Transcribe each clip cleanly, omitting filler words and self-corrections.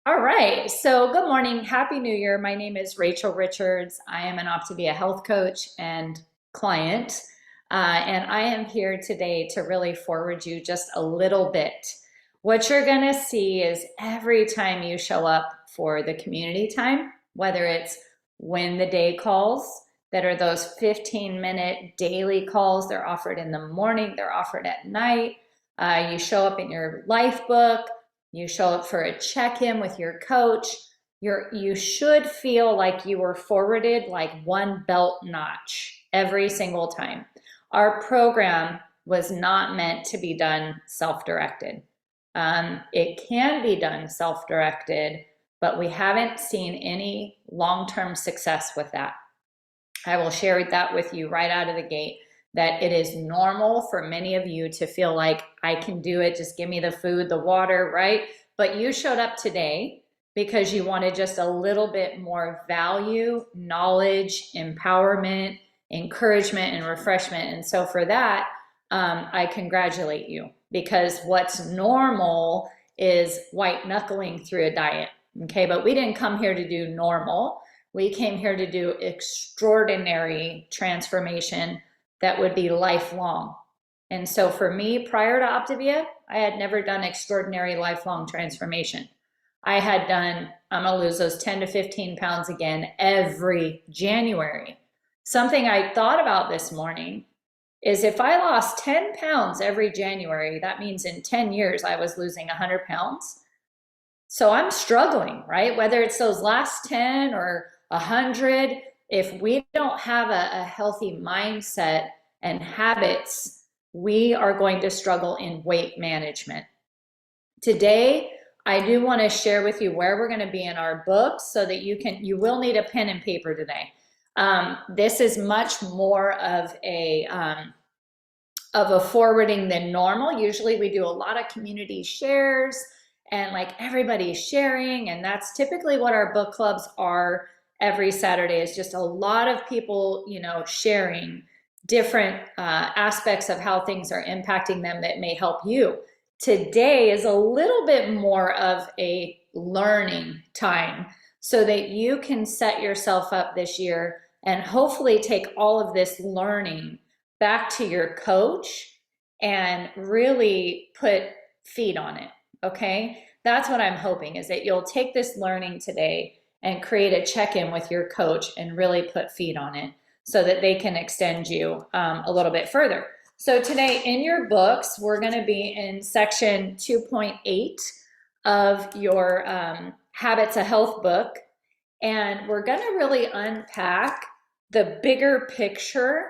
All right. So, good morning. Happy New Year. My name is Rachel Richards. I am an Optavia health coach and client. And I am here today to really forward you just a little bit. What you're going to see is every time you show up for the community time, whether it's when the day calls, that are those 15-minute daily calls, they're offered in the morning, they're offered at night. You show up in your life book. You show up for a check-in with your coach. You should feel like you were forwarded like one belt notch every single time. Our program was not meant to be done self-directed. It can be done self-directed, but we haven't seen any long-term success with that. I will share that with you right out of the gate, that it is normal for many of you to feel like I can do it, just give me the food, the water, right? But you showed up today because you wanted just a little bit more value, knowledge, empowerment, encouragement, and refreshment. And so for that, I congratulate you, because what's normal is white knuckling through a diet. Okay, but we didn't come here to do normal. We came here to do extraordinary transformation that would be lifelong. And so for me, prior to Optavia, I had never done extraordinary lifelong transformation. I had done, I'm gonna lose those 10 to 15 pounds again every January. Something I thought about this morning is if I lost 10 pounds every January, that means in 10 years I was losing 100 pounds. So I'm struggling, right? Whether it's those last 10 or 100, if we don't have a healthy mindset and habits, we are going to struggle in weight management. Today, I do want to share with you where we're going to be in our books so that you will need a pen and paper today. This is much more of a forwarding than normal. Usually we do a lot of community shares and like everybody's sharing, and that's typically what our book clubs are every Saturday, is just a lot of people, sharing different aspects of how things are impacting them that may help you. Today is a little bit more of a learning time so that you can set yourself up this year and hopefully take all of this learning back to your coach and really put feet on it. Okay, that's what I'm hoping, is that you'll take this learning today and create a check-in with your coach and really put feet on it so that they can extend you a little bit further. So today in your books, we're going to be in section 2.8 of your Habits of Health book. And we're going to really unpack the bigger picture,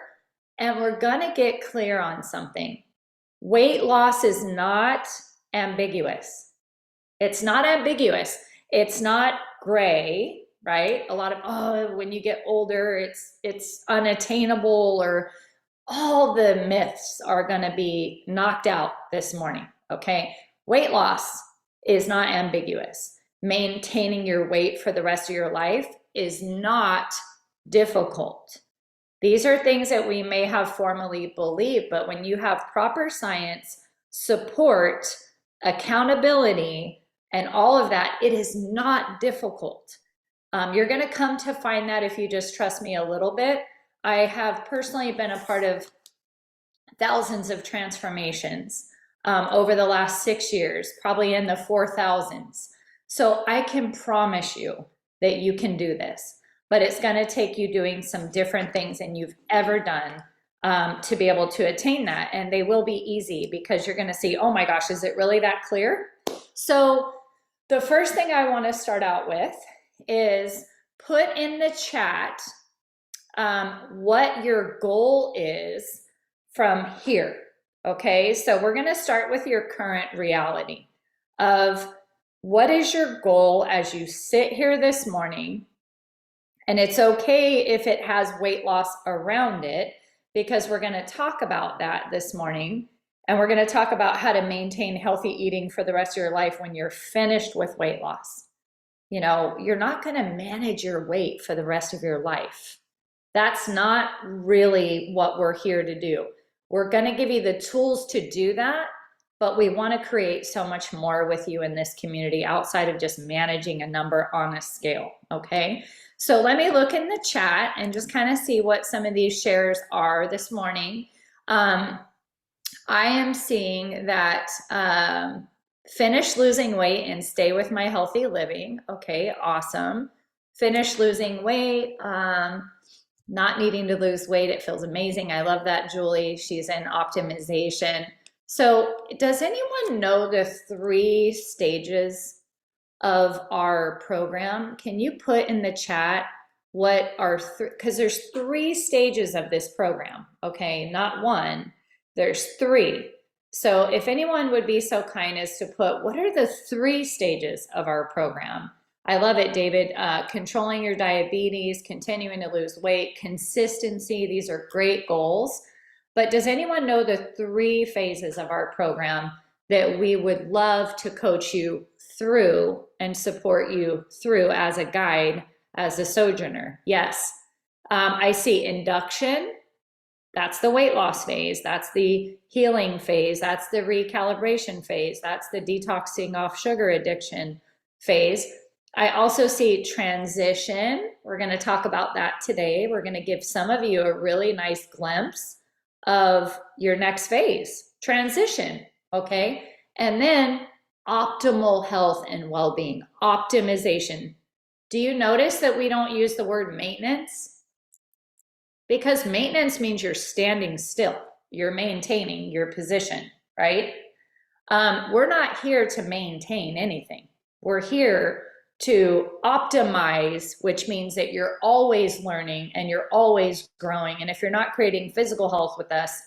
and we're going to get clear on something. Weight loss is not ambiguous. It's not ambiguous. It's not gray, right? A lot of, when you get older, it's unattainable, or all the myths are going to be knocked out this morning, okay? Weight loss is not ambiguous. Maintaining your weight for the rest of your life is not difficult. These are things that we may have formally believed, but when you have proper science, support, accountability, and all of that, it is not difficult. You're going to come to find that if you just trust me a little bit. I have personally been a part of thousands of transformations over the last 6 years, probably in the 4,000s. So I can promise you that you can do this, but it's going to take you doing some different things than you've ever done to be able to attain that. And they will be easy, because you're going to see, oh my gosh, is it really that clear? So the first thing I want to start out with is put in the chat what your goal is from here. Okay, so we're going to start with your current reality of what is your goal as you sit here this morning. And it's okay if it has weight loss around it, because we're going to talk about that this morning. And we're going to talk about how to maintain healthy eating for the rest of your life when you're finished with weight loss. You're not going to manage your weight for the rest of your life. That's not really what we're here to do. We're going to give you the tools to do that, but we want to create so much more with you in this community outside of just managing a number on a scale, okay? So let me look in the chat and just kind of see what some of these shares are this morning. I am seeing that finish losing weight and stay with my healthy living. Okay, awesome. Finish losing weight, not needing to lose weight. It feels amazing. I love that, Julie. She's in optimization. So does anyone know the 3 stages of our program? Can you put in the chat what are, because there's 3 stages of this program, okay? Not 1, there's 3. So if anyone would be so kind as to put, what are the 3 stages of our program? I love it, David. Controlling your diabetes, continuing to lose weight, consistency. These are great goals. But does anyone know the 3 phases of our program that we would love to coach you through and support you through as a guide, as a sojourner? Yes. I see induction. That's the weight loss phase. That's the healing phase. That's the recalibration phase. That's the detoxing off sugar addiction phase. I also see transition. We're going to talk about that today. We're going to give some of you a really nice glimpse of your next phase, transition, okay? And then optimal health and well-being, optimization. Do you notice that we don't use the word maintenance? Because maintenance means you're standing still, you're maintaining your position, right? We're not here to maintain anything. We're here to optimize, which means that you're always learning and you're always growing. And if you're not creating physical health with us,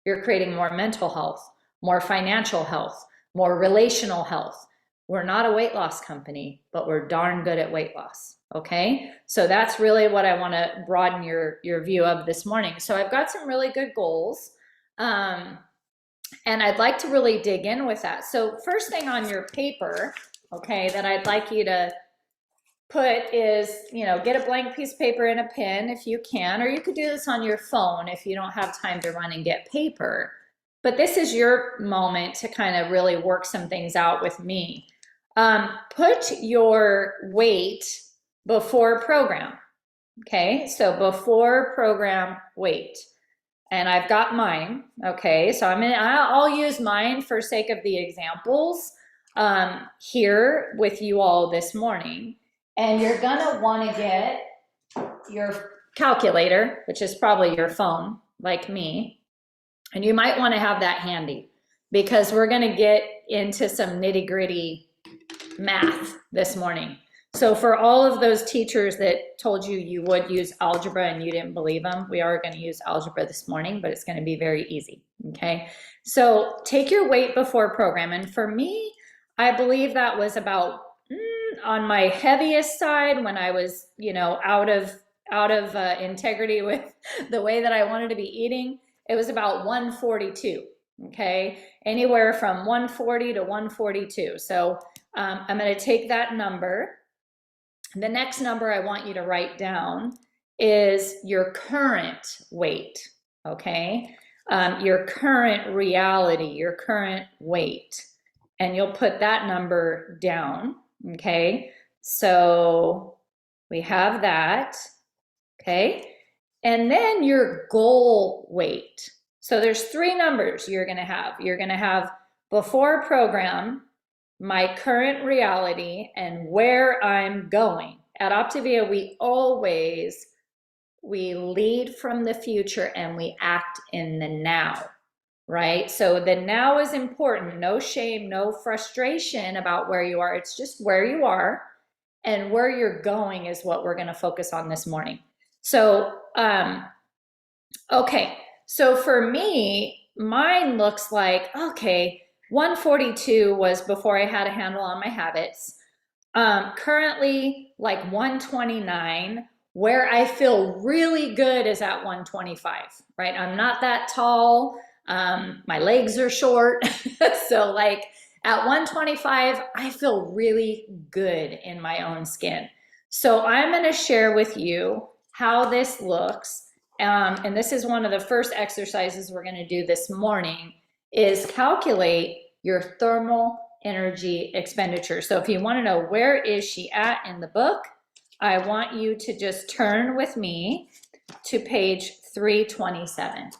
you're creating more mental health, more financial health, more relational health. We're not a weight loss company, but we're darn good at weight loss, okay? So that's really what I want to broaden your view of this morning. So I've got some really good goals, and I'd like to really dig in with that. So first thing on your paper, okay, that I'd like you to put is, get a blank piece of paper and a pen if you can, or you could do this on your phone if you don't have time to run and get paper. But this is your moment to kind of really work some things out with me. Put your weight before program, okay? So before program weight. And I've got mine, okay? So I'll use mine for sake of the examples here with you all this morning. And you're gonna wanna get your calculator, which is probably your phone, like me. And you might wanna have that handy because we're gonna get into some nitty-gritty math this morning. So for all of those teachers that told you you would use algebra and you didn't believe them, we are gonna use algebra this morning, but it's gonna be very easy, okay? So take your weight before program. And for me, I believe that was about on my heaviest side when I was, out of integrity with the way that I wanted to be eating. It was about 142, okay? Anywhere from 140 to 142. So I'm going to take that number. The next number I want you to write down is your current weight, okay? Your current reality, your current weight. And you'll put that number down, okay? So we have that, okay? And then your goal weight. So there's 3 numbers you're gonna have. You're gonna have before program, my current reality, and where I'm going. At Optavia, we lead from the future and we act in the now, right? So the now is important. No shame, no frustration about where you are. It's just where you are, and where you're going is what we're going to focus on this morning. So, okay. So for me, mine looks like, okay, 142 was before I had a handle on my habits. Currently, like 129. Where I feel really good is at 125, right? I'm not that tall. My legs are short. So like at 125, I feel really good in my own skin. So I'm going to share with you how this looks. And this is one of the first exercises we're going to do this morning, is calculate your thermal energy expenditure. So if you want to know where is she at in the book, I want you to just turn with me to page 327.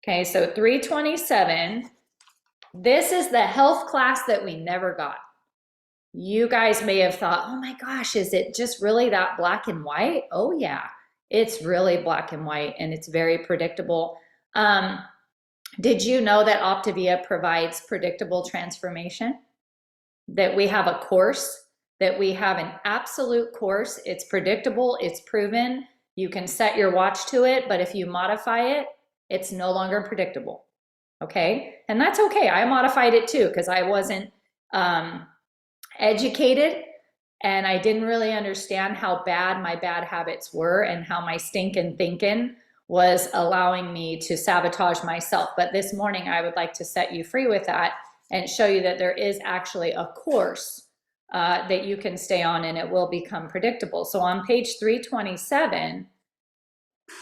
Okay, so 327, this is the health class that we never got. You guys may have thought, oh my gosh, is it just really that black and white? Oh yeah, it's really black and white, and it's very predictable. Did you know that Optavia provides predictable transformation? That we have a course, that we have an absolute course. It's predictable, it's proven. You can set your watch to it, but if you modify it, it's no longer predictable. Okay? And that's okay. I modified it too because I wasn't educated, and I didn't really understand how bad my bad habits were and how my stinking thinking was allowing me to sabotage myself. But this morning, I would like to set you free with that and show you that there is actually a course that you can stay on, and it will become predictable. So on page 327,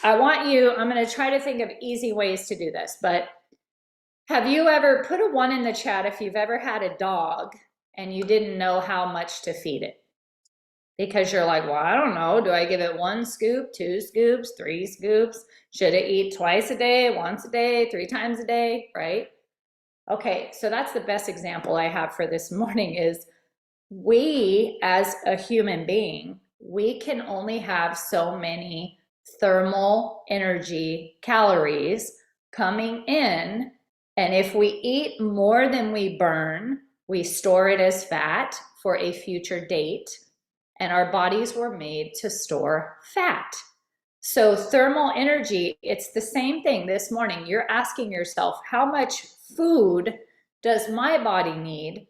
I'm going to try to think of easy ways to do this, but have you ever put a 1 in the chat if you've ever had a dog and you didn't know how much to feed it? Because you're like, well, I don't know. Do I give it 1 scoop, 2 scoops, 3 scoops? Should it eat twice a day, once a day, 3 times a day, right? Okay, so that's the best example I have for this morning is we, as a human being, we can only have so many thermal energy calories coming in. And if we eat more than we burn, we store it as fat for a future date. And our bodies were made to store fat. So thermal energy, it's the same thing this morning. You're asking yourself, how much food does my body need?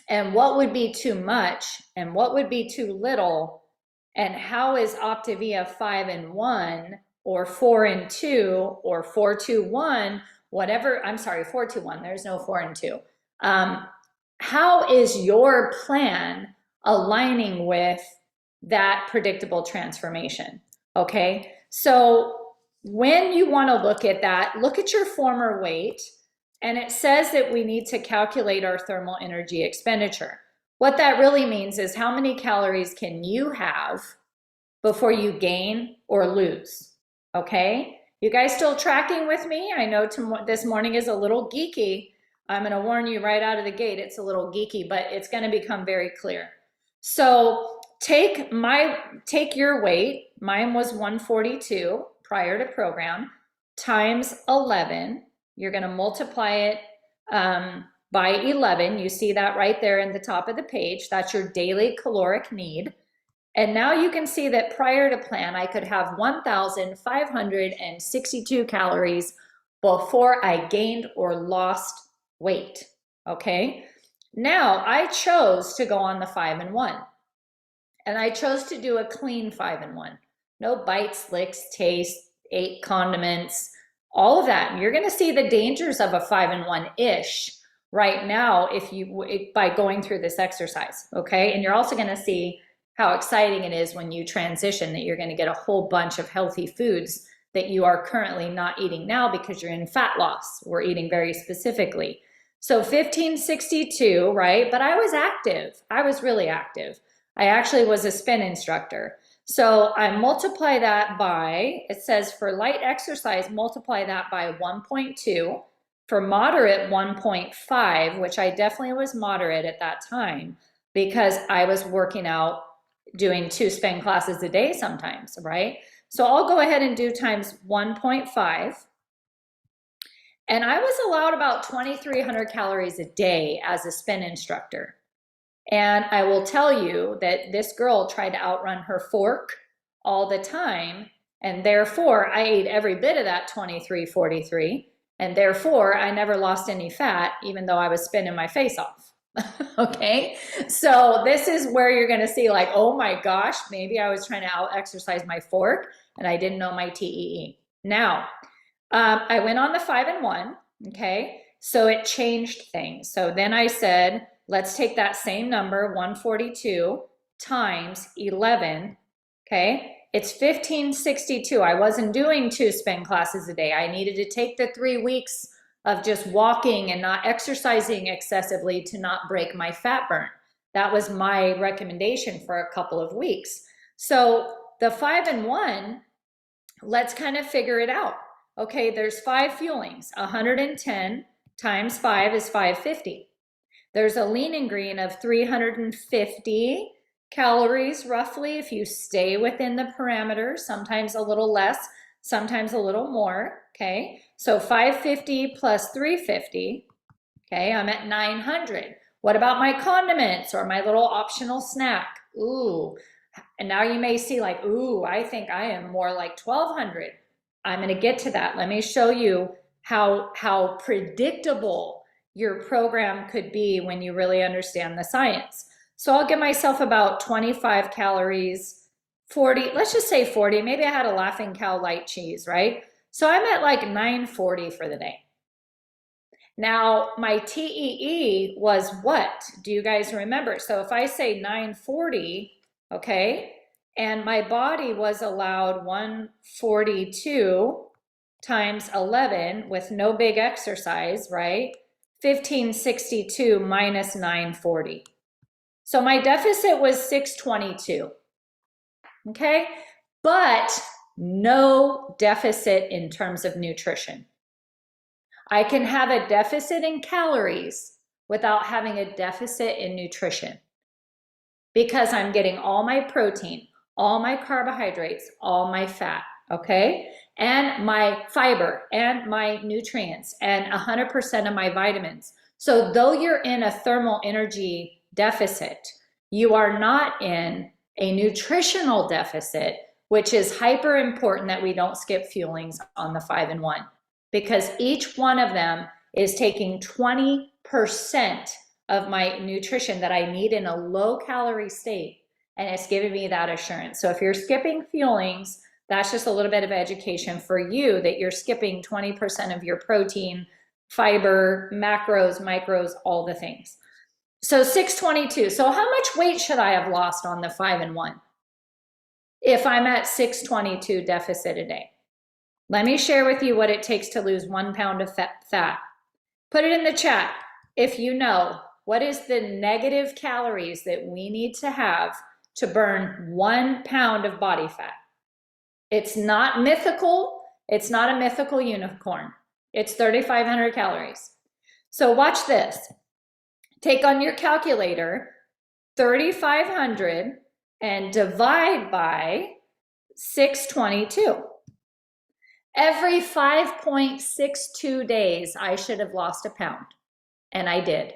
And what would be too much? And what would be too little? And how is Optavia 5 and 1 or 4 and 2 or 4, 2, 1, whatever, I'm sorry, 4, 2, 1, there's no 4 and 2. How is your plan aligning with that predictable transformation? Okay, so when you want to look at that, look at your former weight, and it says that we need to calculate our thermal energy expenditure. What that really means is how many calories can you have before you gain or lose? Okay, you guys still tracking with me? I know this morning is a little geeky. I'm going to warn you right out of the gate, it's a little geeky, but it's going to become very clear. So take your weight, mine was 142 prior to program, times 11. You're going to multiply it by 11. You see that right there in the top of the page. That's your daily caloric need. And now you can see that prior to plan, I could have 1,562 calories before I gained or lost weight. Okay. Now I chose to go on the 5 and 1, and I chose to do a clean 5 and 1. No bites, licks, taste, 8 condiments, all of that. And you're going to see the dangers of a 5 and 1-ish right now by going through this exercise. Okay. And you're also going to see how exciting it is when you transition, that you're going to get a whole bunch of healthy foods that you are currently not eating now because you're in fat loss. We're eating very specifically. So 1562, right? But I was active. I was really active. I actually was a spin instructor. So I multiply that by, it says for light exercise, multiply that by 1.2. For moderate, 1.5, which I definitely was moderate at that time because I was working out, doing 2 spin classes a day sometimes, right? So I'll go ahead and do times 1.5. And I was allowed about 2,300 calories a day as a spin instructor. And I will tell you that this girl tried to outrun her fork all the time. And therefore, I ate every bit of that 2343. And therefore, I never lost any fat, even though I was spinning my face off. Okay, so this is where you're going to see like, oh my gosh, maybe I was trying to out exercise my fork and I didn't know my TEE. Now, I went on the 5 and 1. Okay, so it changed things. So then I said, let's take that same number, 142 times 11. Okay, it's 1562. I wasn't doing 2 spin classes a day. I needed to take the 3 weeks of just walking and not exercising excessively to not break my fat burn. That was my recommendation for a couple of weeks. So the 5 and 1, let's kind of figure it out. Okay, there's 5 fuelings. 110 times 5 is 550. There's a lean and green of 350 calories roughly if you stay within the parameters, sometimes a little less, sometimes a little more, okay? So 550 plus 350, okay, I'm at 900. What about my condiments or my little optional snack? Ooh, and now you may see like, ooh, I think I am more like 1200. I'm gonna get to that. Let me show you how predictable your program could be when you really understand the science. So I'll give myself about 25 calories, 40, let's just say 40. Maybe I had a Laughing Cow light cheese, right? So I'm at like 940 for the day. Now, my TEE was what? Do you guys remember? So if I say 940, okay, and my body was allowed 142 times 11 with no big exercise, right? 1562 minus 940. So my deficit was 622, okay? But no deficit in terms of nutrition. I can have a deficit in calories without having a deficit in nutrition because I'm getting all my protein, all my carbohydrates, all my fat, okay? And my fiber and my nutrients and 100% of my vitamins. So though you're in a thermal energy deficit, you are not in a nutritional deficit, which is hyper important that we don't skip fuelings on the 5 and 1. Because each one of them is taking 20% of my nutrition that I need in a low calorie state, and it's giving me that assurance. So if you're skipping fuelings, that's just a little bit of education for you that you're skipping 20% of your protein, fiber, macros, micros, all the things. So 622. So how much weight should I have lost on the 5 and 1 if I'm at 622 deficit a day? Let me share with you what it takes to lose 1 pound of fat. Put it in the chat if you know what is the negative calories that we need to have to burn 1 pound of body fat. It's not mythical. It's not a mythical unicorn. It's 3,500 calories. So watch this. Take on your calculator 3,500 and divide by 622. Every 5.62 days, I should have lost a pound. And I did.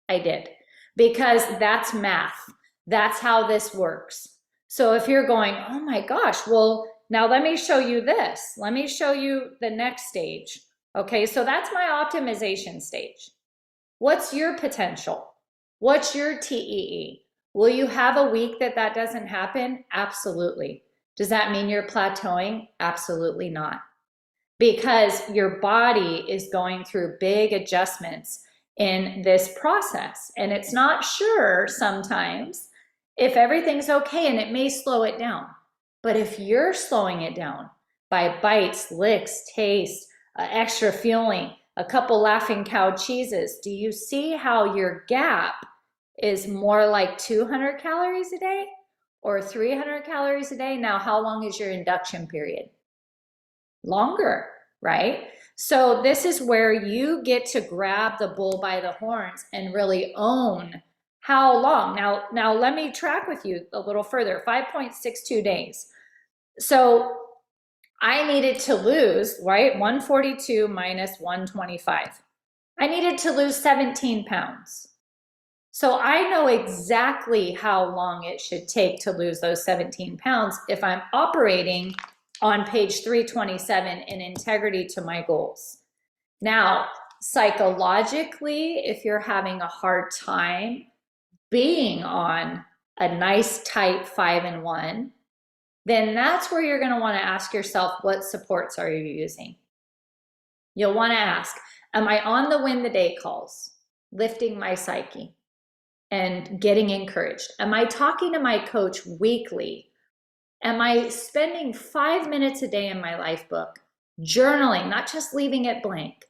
I did. Because that's math. That's how this works. So if you're going, oh my gosh, well, now let me show you this. Let me show you the next stage. Okay, so that's my optimization stage. What's your potential? What's your TEE? Will you have a week that doesn't happen? Absolutely. Does that mean you're plateauing? Absolutely not. Because your body is going through big adjustments in this process. And it's not sure sometimes if everything's okay, and it may slow it down. But if you're slowing it down by bites, licks, taste, extra fueling, a couple Laughing Cow cheeses, do you see how your gap is more like 200 calories a day? Or 300 calories a day. Now, how long is your induction period? Longer, right? So this is where you get to grab the bull by the horns and really own how long. Now let me track with you a little further. 5.62 days. So I needed to lose, right? 142 minus 125. I needed to lose 17 pounds. So I know exactly how long it should take to lose those 17 pounds if I'm operating on page 327 in integrity to my goals. Now, psychologically, if you're having a hard time being on a nice tight 5 and 1, then that's where you're going to want to ask yourself, what supports are you using? You'll want to ask, am I on the win the day calls, lifting my psyche? And getting encouraged? Am I talking to my coach weekly? Am I spending 5 minutes a day in my life book, journaling, not just leaving it blank,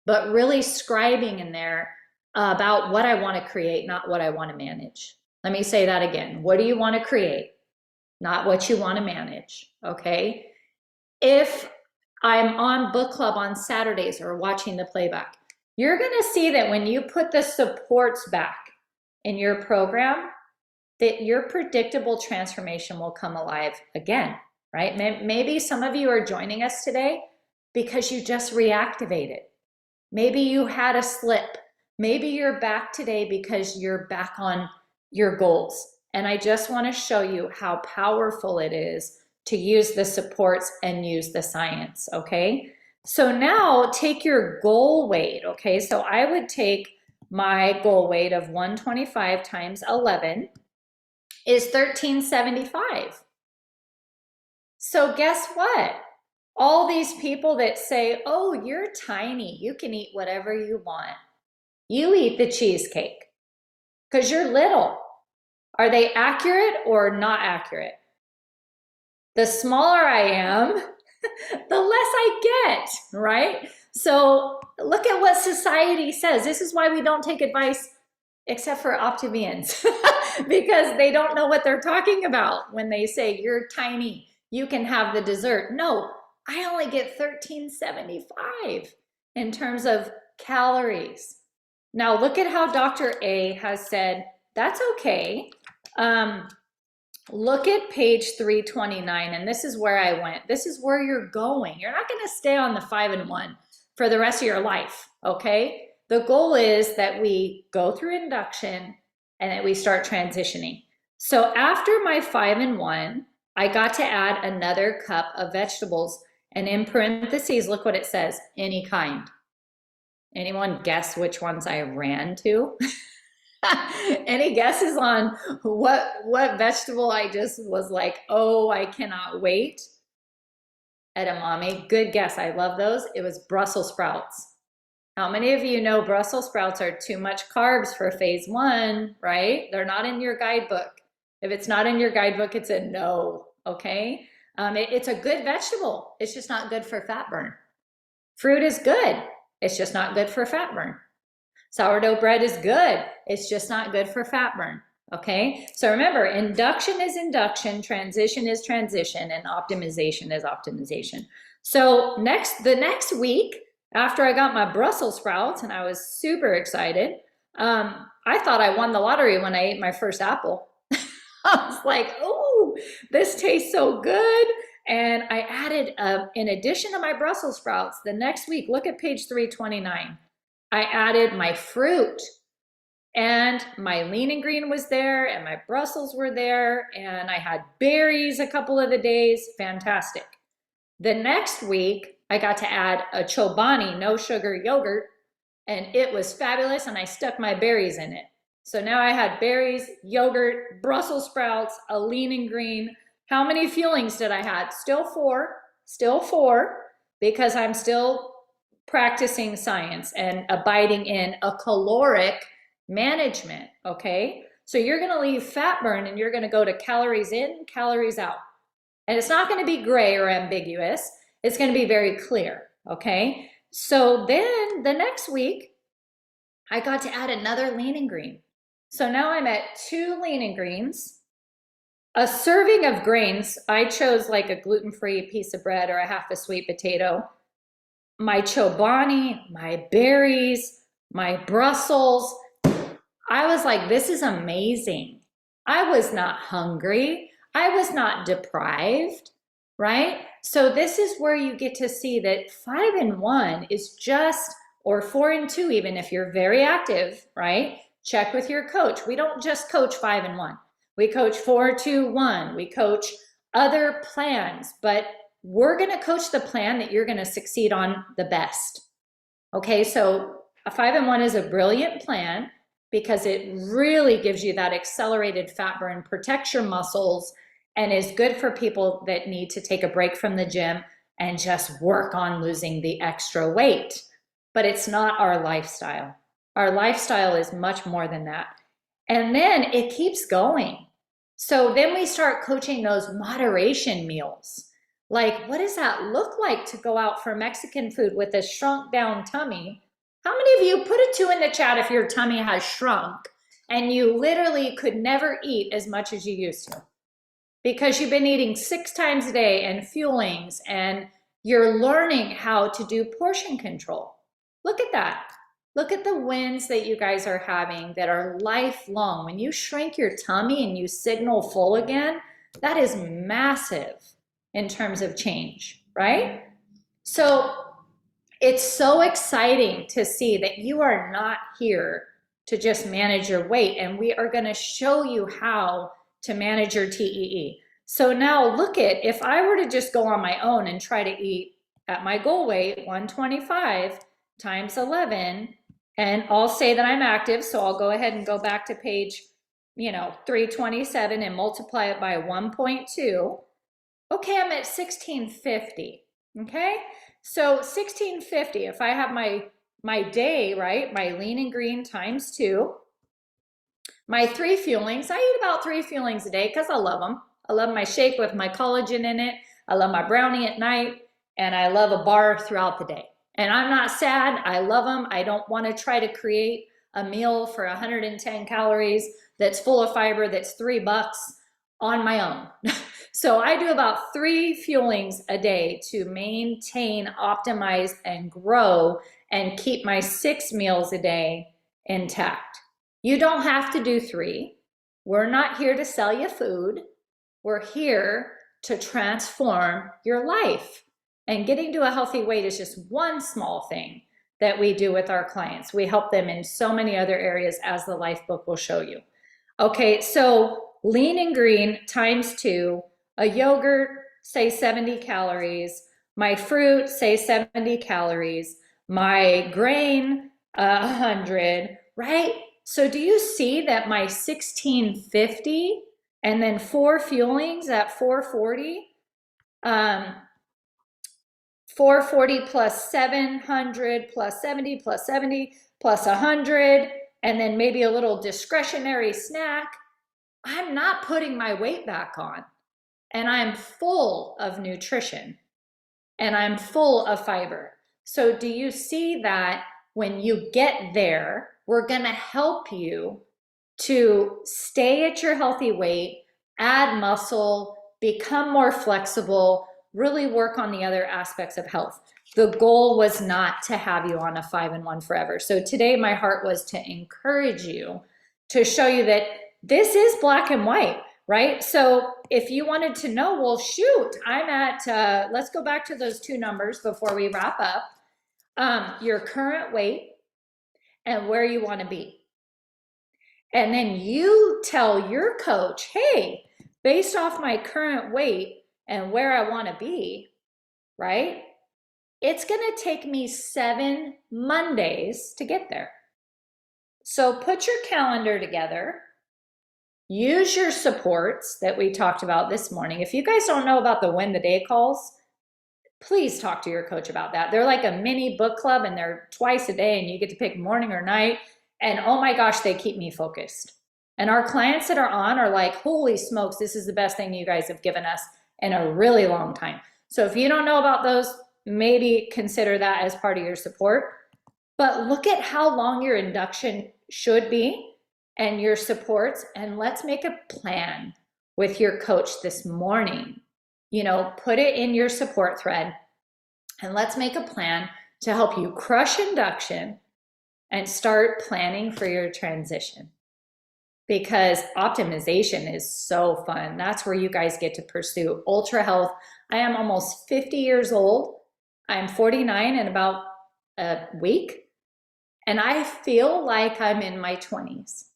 but really scribing in there about what I want to create, not what I want to manage. Let me say that again. What do you want to create? Not what you want to manage, okay? If I'm on book club on Saturdays or watching the playback, you're going to see that when you put the supports back in your program, that your predictable transformation will come alive again, right? Maybe some of you are joining us today because you just reactivated. Maybe you had a slip. Maybe you're back today because you're back on your goals. And I just want to show you how powerful it is to use the supports and use the science, okay? So now take your goal weight, okay? So I would take my goal weight of 125 times 11 is 1375. So guess what? All these people that say, oh, you're tiny, you can eat whatever you want. You eat the cheesecake because you're little. Are they accurate or not accurate? The smaller I am, the less I get, right? So look at what society says. This is why we don't take advice except for Optivians because they don't know what they're talking about when they say you're tiny, you can have the dessert. No, I only get 1375 in terms of calories. Now look at how Dr. A has said, that's okay. Look at page 329, and this is where I went. This is where you're going. You're not gonna stay on the 5 and 1 for the rest of your life, okay? The goal is that we go through induction and that we start transitioning. So after my 5 and 1, I got to add another cup of vegetables, and in parentheses, look what it says, any kind. Anyone guess which ones I ran to? Any guesses on what vegetable I just was like, oh, I cannot wait? Edamame, good guess, I love those. It was Brussels sprouts. How many of you know Brussels sprouts are too much carbs for phase 1, right? They're not in your guidebook. If it's not in your guidebook, it's a no, okay? It's a good vegetable. It's just not good for fat burn. Fruit is good. It's just not good for fat burn. Sourdough bread is good. It's just not good for fat burn, okay? So remember, induction is induction, transition is transition, and optimization is optimization. So the next week, after I got my Brussels sprouts and I was super excited, I thought I won the lottery when I ate my first apple. I was like, oh, this tastes so good. And I added, in addition to my Brussels sprouts, the next week, look at page 329. I added my fruit, and my lean and green was there, and my Brussels were there, and I had berries a couple of the days. Fantastic. The next week, I got to add a Chobani no sugar yogurt, and it was fabulous, and I stuck my berries in it. So now I had berries, yogurt, Brussels sprouts, a lean and green. How many fuelings did I have? Still four, because I'm still practicing science and abiding in a caloric management, okay? So you're gonna leave fat burn and you're gonna go to calories in, calories out. And it's not gonna be gray or ambiguous. It's gonna be very clear, okay? So then the next week, I got to add another lean and green. So now I'm at 2 lean and greens, a serving of grains. I chose like a gluten-free piece of bread or a half a sweet potato, my Chobani, my berries, my Brussels. I was like, this is amazing. I was not hungry. I was not deprived, right? So this is where you get to see that 5 and 1 is just, or 4 and 2, even if you're very active, right? Check with your coach. We don't just coach 5 and 1. We coach 4, 2, 1. We coach other plans, but we're going to coach the plan that you're going to succeed on the best. Okay, so a 5 and 1 is a brilliant plan because it really gives you that accelerated fat burn, protects your muscles, and is good for people that need to take a break from the gym and just work on losing the extra weight. But it's not our lifestyle. Our lifestyle is much more than that. And then it keeps going. So then we start coaching those moderation meals. Like, what does that look like to go out for Mexican food with a shrunk down tummy How many of you put a 2 in the chat if your tummy has shrunk and you literally could never eat as much as you used to? Because you've been eating 6 times a day and fuelings, and you're learning how to do portion control. Look at that. Look at the wins that you guys are having that are lifelong. When you shrink your tummy and you signal full again, that is massive in terms of change, right? So it's so exciting to see that you are not here to just manage your weight, and we are going to show you how to manage your TEE. So now look at, if I were to just go on my own and try to eat at my goal weight, 125 times 11, and I'll say that I'm active, so I'll go ahead and go back to page, 327 and multiply it by 1.2. Okay, I'm at 1650, okay? So 1650, if I have my day, right, my lean and green times 2, my 3 fuelings, I eat about 3 fuelings a day because I love them. I love my shake with my collagen in it. I love my brownie at night, and I love a bar throughout the day. And I'm not sad. I love them. I don't want to try to create a meal for 110 calories that's full of fiber that's $3 on my own. So I do about 3 fuelings a day to maintain, optimize, and grow and keep my 6 meals a day intact. You don't have to do 3. We're not here to sell you food. We're here to transform your life. And getting to a healthy weight is just one small thing that we do with our clients. We help them in so many other areas, as the life book will show you. Okay, so lean and green times 2, a yogurt, say 70 calories, my fruit, say 70 calories, my grain, 100, right? So do you see that my 1650 and then 4 fuelings at 440, 440 plus 700 plus 70 plus 70 plus 100, and then maybe a little discretionary snack, I'm not putting my weight back on. And I'm full of nutrition, and I'm full of fiber. So do you see that when you get there, we're going to help you to stay at your healthy weight, add muscle, become more flexible, really work on the other aspects of health. The goal was not to have you on a 5-in-1 forever. So today my heart was to encourage you, to show you that this is black and white, right? So if you wanted to know, well, shoot, I'm at, let's go back to those 2 numbers before we wrap up, your current weight and where you want to be. And then you tell your coach, hey, based off my current weight and where I want to be, right? It's going to take me 7 Mondays to get there. So put your calendar together. Use your supports that we talked about this morning. If you guys don't know about the Win the Day calls, please talk to your coach about that. They're like a mini book club, and they're twice a day, and you get to pick morning or night. And oh my gosh, they keep me focused. And our clients that are on are like, holy smokes, this is the best thing you guys have given us in a really long time. So if you don't know about those, maybe consider that as part of your support. But look at how long your induction should be and your supports, and let's make a plan with your coach this morning. Put it in your support thread, and let's make a plan to help you crush induction and start planning for your transition. Because optimization is so fun. That's where you guys get to pursue ultra health. I am almost 50 years old. I'm 49 in about a week, and I feel like I'm in my 20s.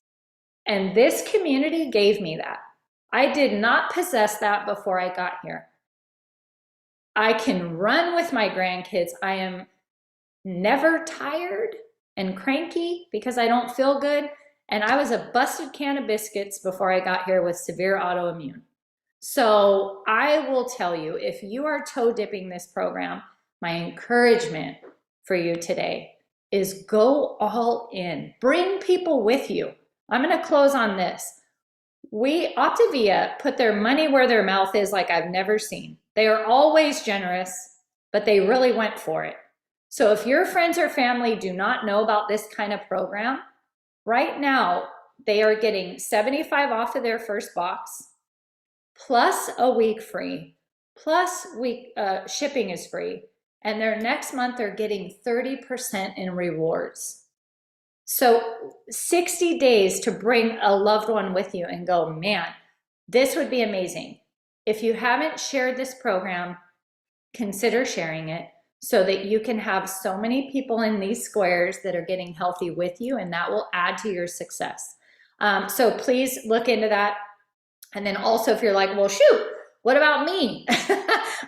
And this community gave me that. I did not possess that before I got here. I can run with my grandkids. I am never tired and cranky because I don't feel good. And I was a busted can of biscuits before I got here with severe autoimmune. So I will tell you, if you are toe dipping this program, my encouragement for you today is go all in. Bring people with you. I'm going to close on this. Optavia put their money where their mouth is like I've never seen. They are always generous, but they really went for it. So if your friends or family do not know about this kind of program, right now they are getting 75 off of their first box, plus a week free, plus shipping is free. And their next month they're getting 30% in rewards. So 60 days to bring a loved one with you and go, man, this would be amazing. If you haven't shared this program, consider sharing it so that you can have so many people in these squares that are getting healthy with you, and that will add to your success. So please look into that. And then also if you're like, well, shoot, what about me?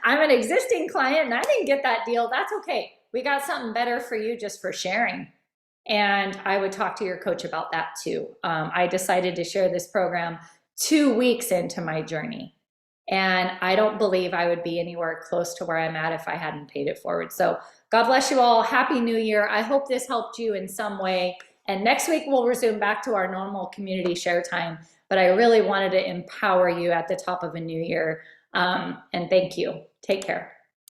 I'm an existing client and I didn't get that deal. That's okay. We got something better for you just for sharing. And I would talk to your coach about that too. I decided to share this program 2 weeks into my journey. And I don't believe I would be anywhere close to where I'm at if I hadn't paid it forward. So God bless you all. Happy New Year. I hope this helped you in some way. And next week we'll resume back to our normal community share time. But I really wanted to empower you at the top of a new year. And thank you. Take care.